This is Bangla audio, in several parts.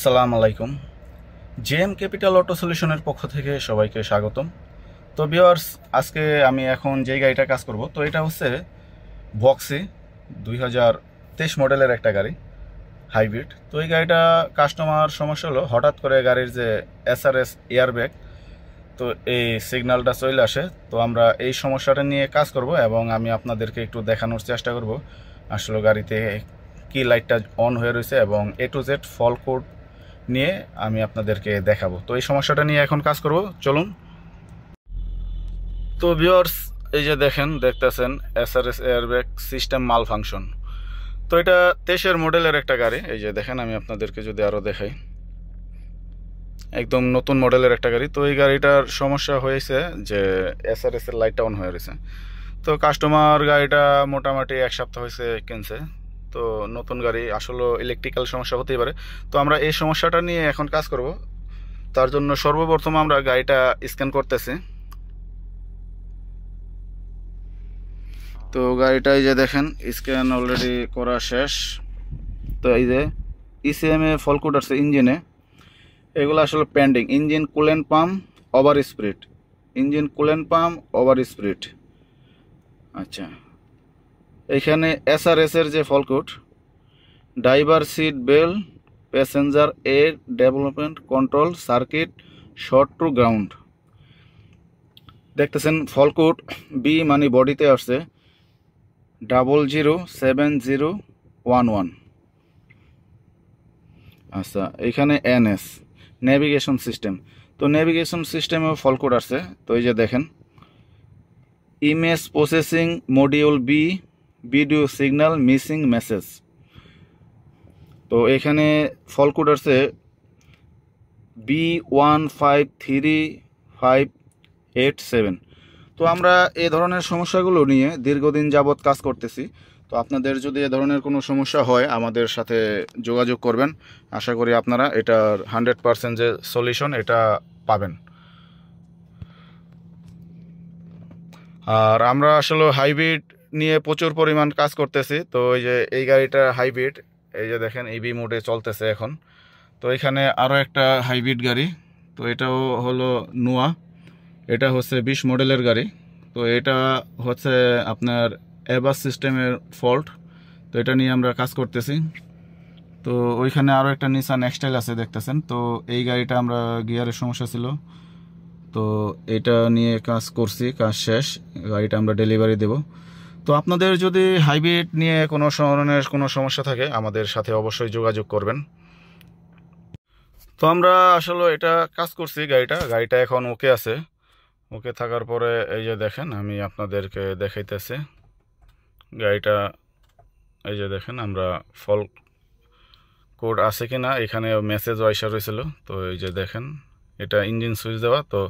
সালাম আলাইকুম। জেএম ক্যাপিটাল অটো সলিউশনের পক্ষ থেকে সবাইকে স্বাগতম। তো ভিউয়ার্স, আজকে আমি এখন যে গাড়িটা কাজ করব, তো এটা হচ্ছে ভক্সি 2023 মডেলের একটা গাড়ি, হাইব্রিড। তো এই গাড়িটা কাস্টমার সমস্যা হলো, হঠাৎ করে গাড়ির যে এসআরএস এয়ারব্যাগ, তো এই সিগন্যালটা চলে আসে। তো আমরা এই সমস্যাটা নিয়ে কাজ করব এবং আমি আপনাদেরকে একটু দেখানোর চেষ্টা করব আসলে গাড়িতে কি লাইটটা অন হয়ে রয়েছে এবং এ টু জেড ফল কোড নিয়ে আমি আপনাদেরকে দেখাবো। তো এই সমস্যাটা নিয়ে এখন কাজ করব, চলুন। তো ভিউয়ার্স, এই যে দেখতেছেন এসআরএস এয়ারব্যাগ সিস্টেম মাল ফাংশন। তো এটা 23 মডেলের একটা গাড়ি। এই যে দেখেন, আমি আপনাদেরকে যদি আরও দেখাই, একদম নতুন মডেলের একটা গাড়ি। তো এই গাড়িটার সমস্যা হয়েছে যে এসআরএস এর লাইটটা অন হয়ে রয়েছে। তো কাস্টমার গাড়িটা মোটামুটি এক সপ্তাহ হয়েছে কিনছে। তো নতুন গাড়ি, আসলে ইলেকট্রিক্যাল সমস্যা হতেই পারে। তো আমরা এই সমস্যাটা নিয়ে এখন কাজ করব। তার জন্য সর্বপ্রথম আমরা গাড়িটা স্ক্যান করতেছি। তো গাড়িটা এই যে দেখেন, স্ক্যান অলরেডি করা শেষ। তো এই যে ইসিএমএ ফল কোড আসছে ইঞ্জিনে, এগুলো আসলে pending. Engine coolant pump over speed, engine coolant pump over speed. আচ্ছা, এখানে এসআরএস এর যে fault code, driver seat belt, passenger এর development control circuit short to ground. দেখতেছেন ফল কোড বি মানে বডিতে আসছে 007011। আচ্ছা, এখানে এনএস নেভিগেশন সিস্টেম। তো নেভিগেশন সিস্টেমেও ফল কোড আসছে। তো এই যে দেখেন, image processing module B, video signal missing message. তো এখানে ফল কোড আসছে B153587। তো আমরা এ ধরনের সমস্যাগুলো নিয়ে দীর্ঘদিন যাবৎ কাজ করতেছি। তো আপনাদের যদি এ ধরনের কোনো সমস্যা হয়, আমাদের সাথে যোগাযোগ করবেন। আশা করি আপনারা এটার 100% যে সলিউশন এটা পাবেন। আর আমরা আসলে হাইব্রিড নিয়ে প্রচুর পরিমাণ কাজ করতেছি। তো এই যে এই গাড়িটা হাইব্রিড, এই যে দেখেন ইভি মোডে চলতেছে এখন। তো এখানে আরও একটা হাইব্রিড গাড়ি, তো এটাও হলো নোয়া। এটা হচ্ছে 20 মডেলের গাড়ি। তো এটা হচ্ছে আপনার এবাস সিস্টেমের ফল্ট। তো এটা নিয়ে আমরা কাজ করতেছি। তো ওইখানে আরও একটা নিসান এক্সটাইল আছে দেখতেছেন। তো এই গাড়িটা আমরা গিয়ারের সমস্যা ছিল, তো এটা নিয়ে কাজ করছি, কাজ শেষ। গাড়িটা আমরা ডেলিভারি দেব। তো আপনাদের যদি হাইব্রিড নিয়ে কোনো ধরনের কোনো সমস্যা থাকে, আমাদের সাথে অবশ্যই যোগাযোগ করবেন। তো আমরা আসলে এটা কাজ করছি, গাড়িটা এখন ওকে আছে। ওকে থাকার পরে এই যে দেখেন, আমি আপনাদেরকে দেখাইতেছি গাড়িটা। এই যে দেখেন, আমরা ফল কোড আছে কি না, এখানে মেসেজ আইসা রয়েছিল। তো এই যে দেখেন, এটা ইঞ্জিন সুইচ দেওয়া। তো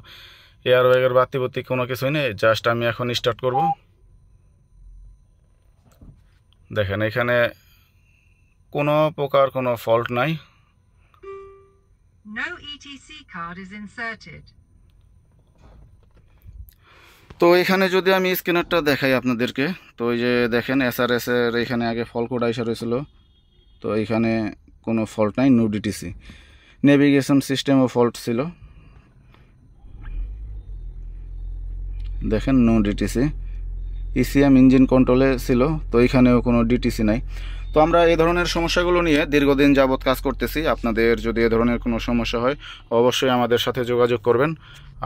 এয়ার ব্যাগের বাতি কোনো কিছুই নেই, জাস্ট আমি এখন স্টার্ট করব। দেখেন, এখানে কোনো প্রকার কোনো ফল্ট নাই। No ETC card is inserted. তো এখানে যদি আমি স্ক্যানারটা দেখাই আপনাদেরকে, তো এই যে দেখেন এসআরএস এর এখানে আগে ফল কোড আইসা রয়েছিল। তো এইখানে কোনো ফল্ট নাই, নো ডিটিসি। নেভিগেশন সিস্টেমও ফল্ট ছিল, দেখেন নো ডিটিসি। ইসিএম ইঞ্জিন কন্ট্রোলে ছিল, তো এইখানেও কোনো ডিটিসি নাই। তো আমরা এই ধরনের সমস্যাগুলো নিয়ে দীর্ঘদিন যাবৎ কাজ করতেছি। আপনাদের যদি এ ধরনের কোনো সমস্যা হয়, অবশ্যই আমাদের সাথে যোগাযোগ করবেন।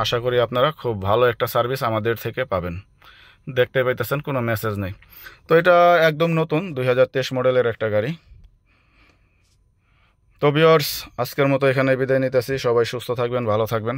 আশা করি আপনারা খুব ভালো একটা সার্ভিস আমাদের থেকে পাবেন। দেখতে পাইতেছেন কোনো মেসেজ নেই। তো এটা একদম নতুন 2023 মডেলের একটা গাড়ি। তো ভিউয়ার্স, আজকের মতো এখানে বিদায় নিতেছি। সবাই সুস্থ থাকবেন, ভালো থাকবেন।